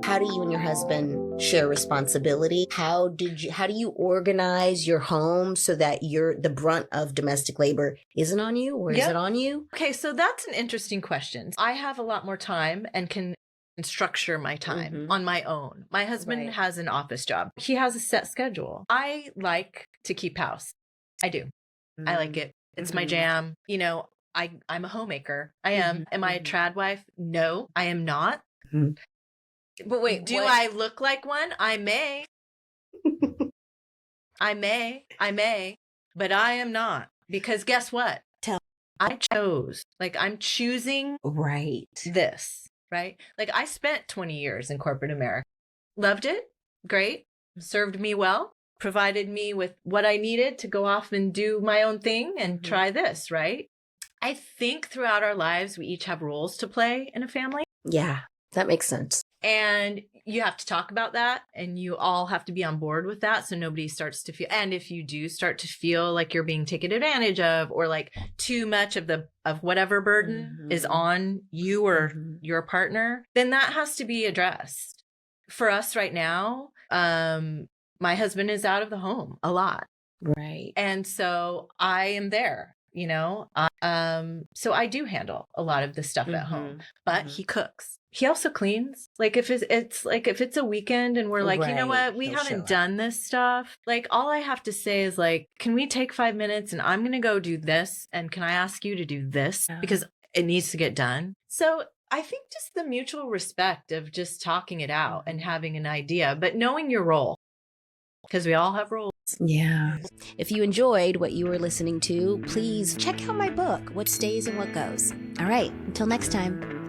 How do you and your husband share responsibility? How do you organize your home so that the brunt of domestic labor isn't on you, or is it on you? Okay, so that's an interesting question. I have a lot more time and can structure my time on my own. My husband has an office job. He has a set schedule. I like to keep house. I do. I like it. It's my jam. You know, I'm a homemaker. I am. Am I a trad wife? No, I am not. But wait, do I look like one? I may. I may, but I am not. Because guess what? I chose. Like, I'm choosing this, right? Like, I spent 20 years in corporate America. Loved it. Great. Served me well. Provided me with what I needed to go off and do my own thing and try this, right? I think throughout our lives, we each have roles to play in a family. Yeah, that makes sense. And you have to talk about that, and you all have to be on board with that, so nobody starts to feel, and if you do start to feel like you're being taken advantage of, or like too much of whatever burden is on you or your partner, then that has to be addressed. For us right now, my husband is out of the home a lot. Right. And so I am there, you know? So I do handle a lot of the stuff at home, but he cooks. He also cleans. Like if it's a weekend and we're like, you know what, we haven't done this stuff. Like all I have to say is like, can we take 5 minutes and I'm going to go do this? And can I ask you to do this? Because it needs to get done. So I think just the mutual respect of just talking it out and having an idea, but knowing your role, because we all have roles. Yeah. If you enjoyed what you were listening to, please check out my book, What Stays and What Goes. All right. Until next time.